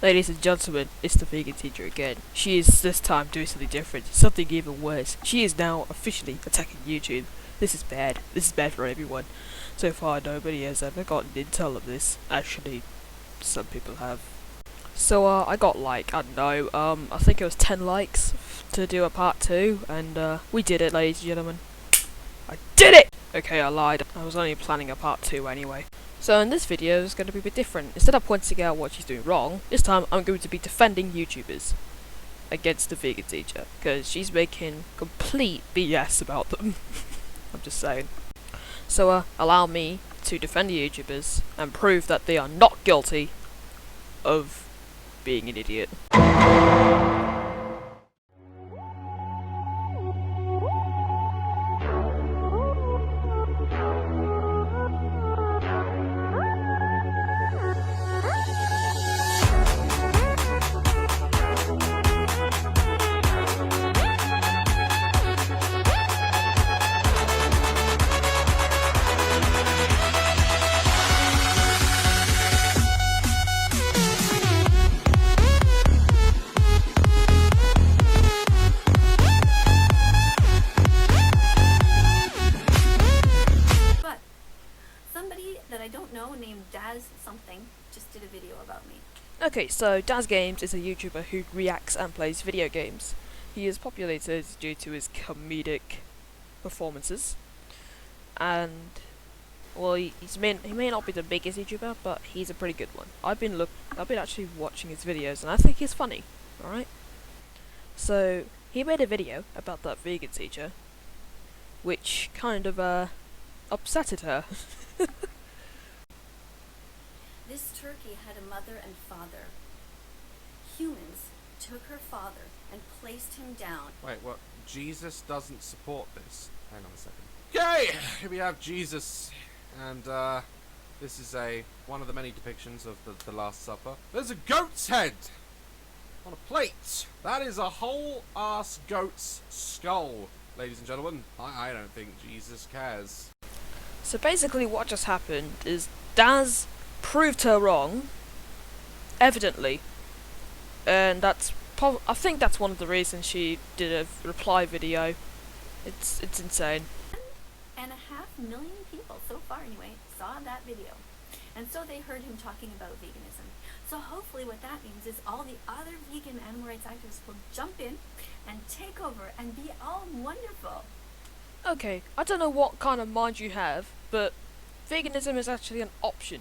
Ladies and gentlemen, it's the vegan teacher again. She is this time doing something different, something even worse. She is now officially attacking YouTube. This is bad. This is bad for everyone. So far, nobody has ever gotten intel of this. Actually, some people have. So, I got like, I don't know, I think it was 10 likes to do a part 2, and, we did it, ladies and gentlemen. I did it! Okay, I lied. I was only planning a part 2 anyway. So in this video, it's going to be a bit different. Instead of pointing out what she's doing wrong, this time I'm going to be defending YouTubers against the vegan teacher, because she's making complete BS about them. I'm just saying. So allow me to defend the YouTubers and prove that they are not guilty of being an idiot. That I don't know named Daz something just did a video about me. Okay, so Daz Games is a YouTuber who reacts and plays video games. He is populated due to his comedic performances, and well, he may not be the biggest YouTuber, but he's a pretty good one. I've been actually watching his videos, and I think he's funny. All right. So he made a video about that vegan teacher, which kind of upsetted her. This turkey had a mother and father. Humans took her father and placed him down. Wait, what? Jesus doesn't support this? Hang on a second. Okay, here we have Jesus, and this is one of the many depictions of the Last Supper. There's a goat's head on a plate. That is a whole ass goat's skull, ladies and gentlemen. I don't think Jesus cares. So basically, what just happened is Daz proved her wrong, evidently, and I think that's one of the reasons she did a reply video. It's insane. 1.5 million people so far anyway saw that video, and so they heard him talking about veganism. So hopefully what that means is all the other vegan animal rights activists will jump in and take over and be all wonderful. Okay, I don't know what kind of mind you have, but veganism is actually an option.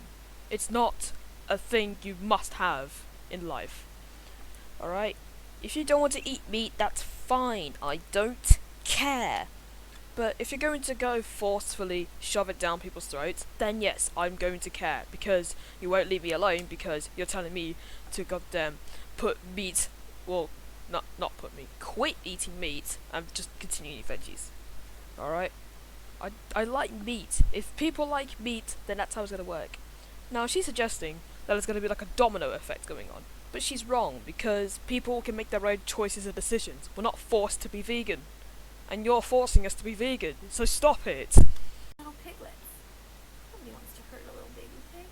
It's not a thing you must have in life. Alright? If you don't want to eat meat, that's fine. I don't care. But if you're going to go forcefully shove it down people's throats, then yes, I'm going to care. Because you won't leave me alone because you're telling me to goddamn put meat, well, not put meat, quit eating meat and just continue eating veggies. Alright? I like meat. If people like meat, then that's how it's going to work. Now, she's suggesting that it's going to be like a domino effect going on. But she's wrong, because people can make their own choices and decisions. We're not forced to be vegan. And you're forcing us to be vegan, so stop it. Little piglets. Nobody wants to hurt a little baby pig.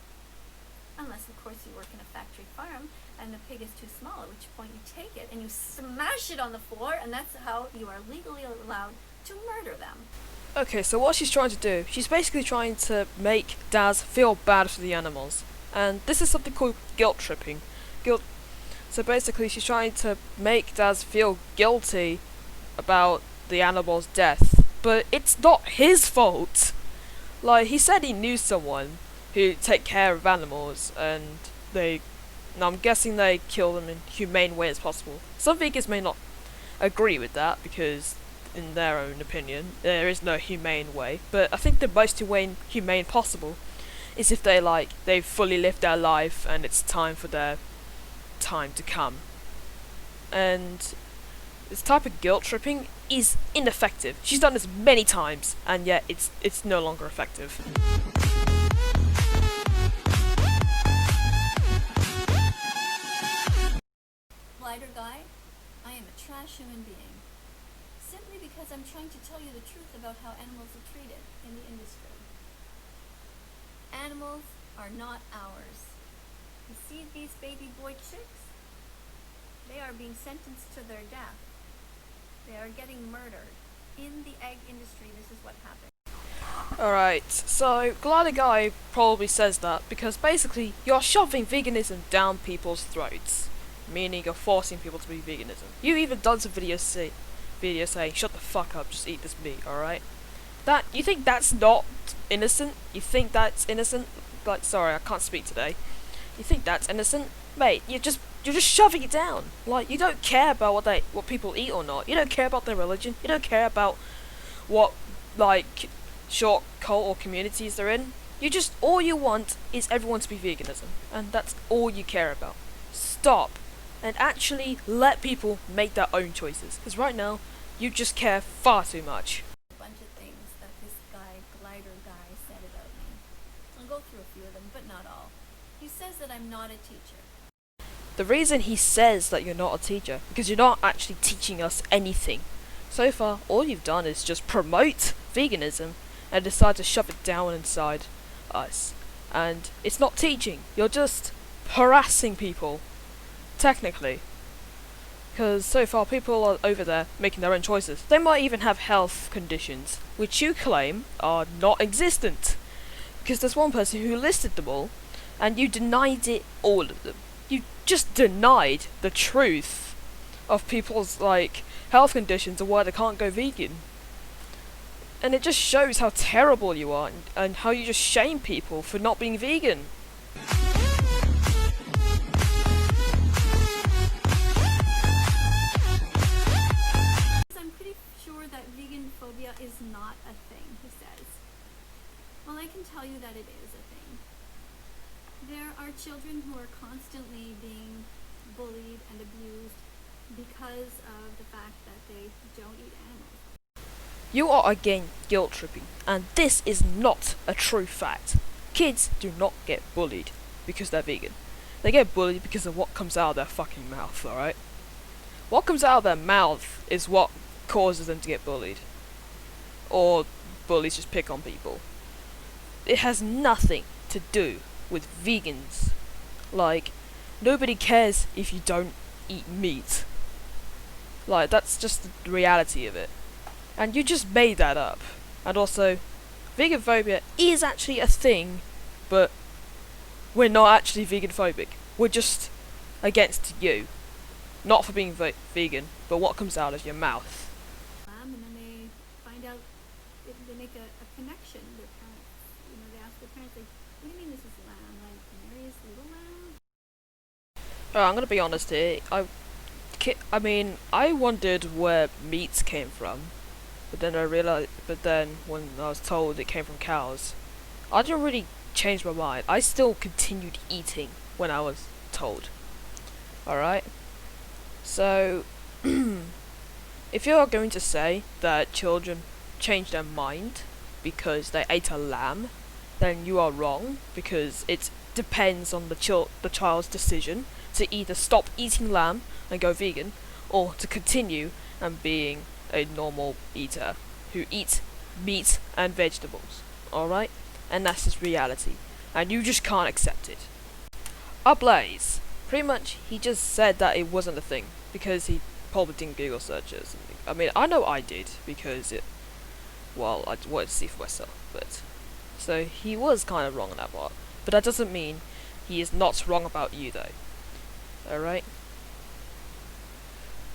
Unless, of course, you work in a factory farm, and the pig is too small, at which point you take it and you smash it on the floor, and that's how you are legally allowed to murder them. Okay, so what she's trying to do, she's basically trying to make Daz feel bad for the animals. And this is something called guilt tripping. So basically she's trying to make Daz feel guilty about the animal's death. But it's not his fault. Like, he said he knew someone who take care of animals, and I'm guessing they kill them in humane way as possible. Some vegans may not agree with that, because in their own opinion, there is no humane way, but I think the most humane possible is if they've fully lived their life and it's time for their time to come. And this type of guilt tripping is ineffective. She's done this many times, and yet it's no longer effective. Lighter guy, I am a trash human being. Simply because I'm trying to tell you the truth about how animals are treated in the industry. Animals are not ours. You see these baby boy chicks? They are being sentenced to their death. They are getting murdered. In the egg industry, this is what happened. Alright, so glad a guy probably says that because basically you're shoving veganism down people's throats. Meaning you're forcing people to be veganism. You even done some videos saying, shut the fuck up, just eat this meat, alright? You think that's not innocent? You think that's innocent? Like, sorry, I can't speak today. You think that's innocent? Mate, you're just shoving it down. Like, you don't care about what people eat or not. You don't care about their religion. You don't care about what, like, short cult or communities they're in. All you want is everyone to be veganism. And that's all you care about. Stop. And actually let people make their own choices. Because right now, you just care far too much. A bunch of things that this guy, glider guy, said about me. I'll go through a few of them, but not all. He says that I'm not a teacher. The reason he says that you're not a teacher, because you're not actually teaching us anything. So far, all you've done is just promote veganism and decide to shove it down inside us. And it's not teaching, you're just harassing people. Technically. Because so far people are over there making their own choices. They might even have health conditions, which you claim are not existent. Because there's one person who listed them all, and you denied all of them. You just denied the truth of people's, like, health conditions and why they can't go vegan. And it just shows how terrible you are, and how you just shame people for not being vegan. I'm pretty sure that vegan phobia is not a thing, he says. Well, I can tell you that it is a thing. There are children who are constantly being bullied and abused because of the fact that they don't eat animals. You are again guilt tripping, and this is not a true fact. Kids do not get bullied because they're vegan. They get bullied because of what comes out of their fucking mouth, alright? What comes out of their mouth is what causes them to get bullied. Or bullies just pick on people. It has nothing to do with vegans. Like, nobody cares if you don't eat meat. Like, that's just the reality of it. And you just made that up. And also, vegan phobia is actually a thing, but we're not actually vegan phobic. We're just against you. Not for being vegan, but what comes out of your mouth. And then they find out, they make a connection. Their parents, they ask their parents, like, what do you mean this is lamb? Like, Mary's little lamb? I'm gonna be honest here. I wondered where meat came from, but then when I was told it came from cows, I didn't really change my mind. I still continued eating when I was told. Alright? So, if you are going to say that children change their mind because they ate a lamb, then you are wrong, because it depends on the child's decision to either stop eating lamb and go vegan, or to continue and being a normal eater who eats meat and vegetables. Alright? And that's just reality. And you just can't accept it. Ablaze. Pretty much, he just said that it wasn't a thing, because he probably didn't Google search it or something. I mean, I know I did, because I wanted to see for myself, but... So, he was kind of wrong on that part. But that doesn't mean he is not wrong about you, though. Alright?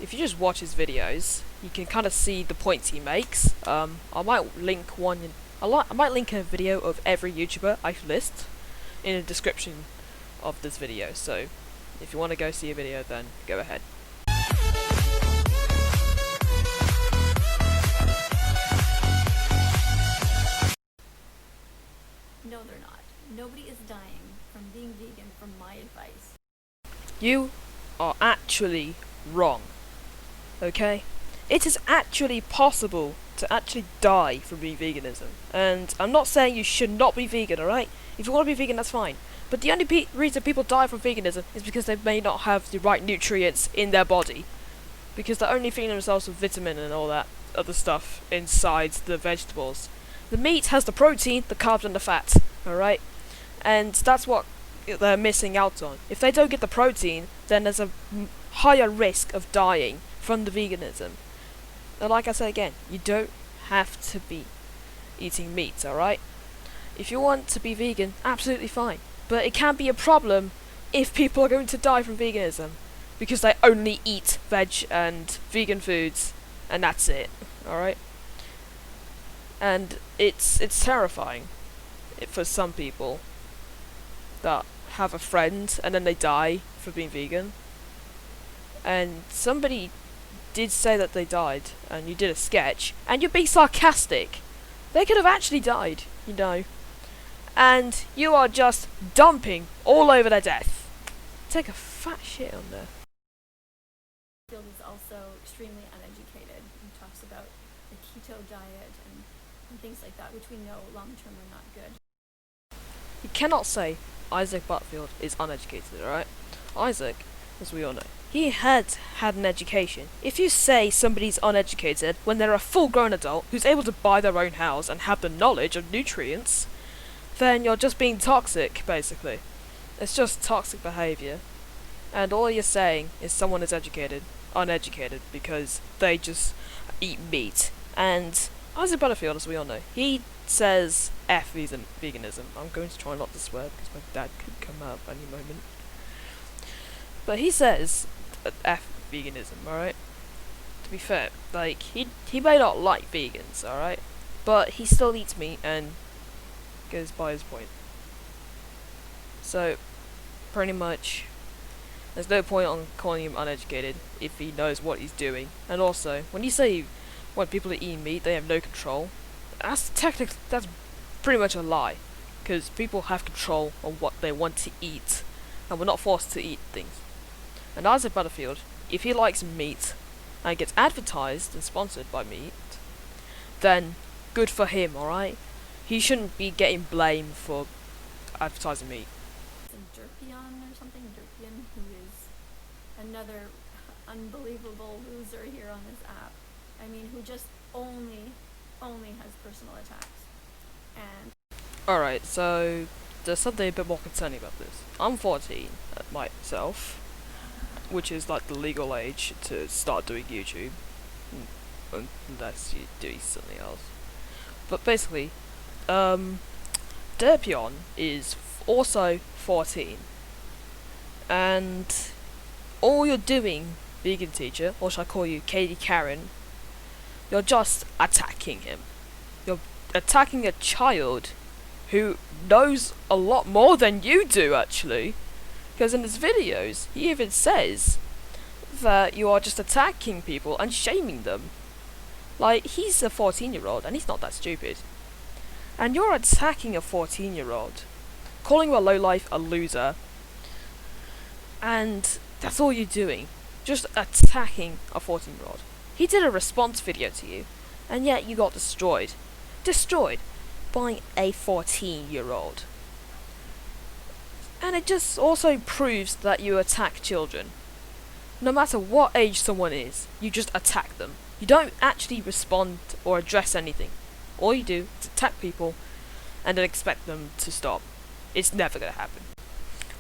If you just watch his videos, you can kind of see the points he makes. I might link I might link a video of every YouTuber I list in the description of this video, so if you want to go see a video, then go ahead. No, they're not. Nobody is dying from being vegan from my advice. You are actually wrong. Okay? It is actually possible to actually die from being veganism. And I'm not saying you should not be vegan, alright? If you want to be vegan, that's fine. But the only reason people die from veganism is because they may not have the right nutrients in their body. Because they're only feeding themselves with vitamin and all that other stuff inside the vegetables. The meat has the protein, the carbs and the fat, alright? And that's what they're missing out on. If they don't get the protein, then there's a higher risk of dying from the veganism. And like I said again, you don't have to be eating meat, alright? If you want to be vegan, absolutely fine. But it can be a problem if people are going to die from veganism because they only eat veg and vegan foods and that's it, alright? And it's terrifying for some people that have a friend and then they die for being vegan. And somebody did say that they died and you did a sketch and you're being sarcastic. They could have actually died, you know. And you are just dumping all over their death. Take a fat shit on there. Field is also extremely uneducated. He talks about the keto diet and things like that, which we know long term are not good. You cannot say Isaac Butterfield is uneducated, alright? Isaac, as we all know, he had an education. If you say somebody's uneducated when they're a full-grown adult who's able to buy their own house and have the knowledge of nutrients, then you're just being toxic, basically. It's just toxic behaviour. And all you're saying is someone is uneducated, because they just eat meat. And Isaac Butterfield, as we all know, he says F veganism. I'm going to try not to swear because my dad could come up any moment. But he says F veganism, alright? To be fair, like, he may not like vegans, alright? But he still eats meat and goes by his point. So, pretty much, there's no point on calling him uneducated if he knows what he's doing. And also, when you say when people are eating meat, they have no control, that's pretty much a lie. Because people have control on what they want to eat, and we're not forced to eat things. And Isaac Butterfield, if he likes meat, and gets advertised and sponsored by meat, then good for him, alright? He shouldn't be getting blamed for advertising meat. Derpion or something, Derpion, who is another unbelievable loser here on this app. I mean, who just only has personal attacks. And Alright, so there's something a bit more concerning about this. I'm 14 myself, which is like the legal age to start doing YouTube, unless you're doing something else. But basically, Derpion is also 14, and all you're doing, vegan teacher, or should I call you Katie Karen, you're just attacking him. You're attacking a child who knows a lot more than you do, actually, because in his videos he even says that you are just attacking people and shaming them. Like, he's a 14-year-old and he's not that stupid. And you're attacking a 14-year-old, calling him a lowlife, a loser, and that's all you're doing. Just attacking a 14-year-old. He did a response video to you, and yet you got destroyed. Destroyed by a 14-year-old. And it just also proves that you attack children. No matter what age someone is, you just attack them. You don't actually respond or address anything. All you do is attack people and then expect them to stop. It's never gonna happen.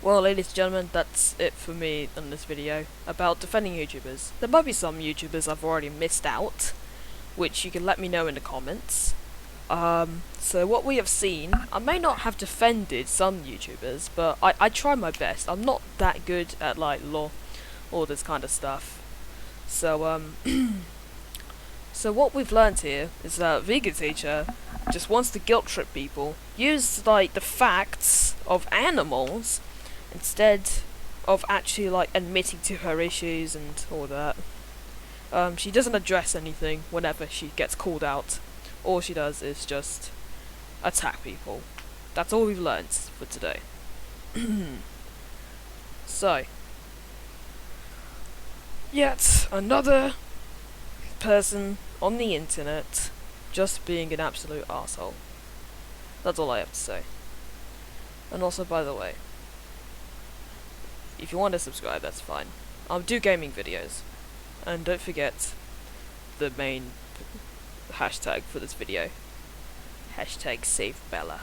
Well, ladies and gentlemen, that's it for me on this video about defending YouTubers. There might be some YouTubers I've already missed out, which you can let me know in the comments. So what we have seen, I may not have defended some YouTubers, but I try my best. I'm not that good at, like, law, all this kind of stuff. So, so what we've learned here is that Vegan Teacher just wants to guilt trip people, use, like, the facts of animals, instead of actually, like, admitting to her issues and all that. She doesn't address anything whenever she gets called out. All she does is just attack people. That's all we've learned for today. So, yet another person on the internet just being an absolute arsehole. That's all I have to say. And also, by the way, if you want to subscribe, that's fine. I'll do gaming videos. And don't forget the main hashtag for this video. Hashtag save Bella.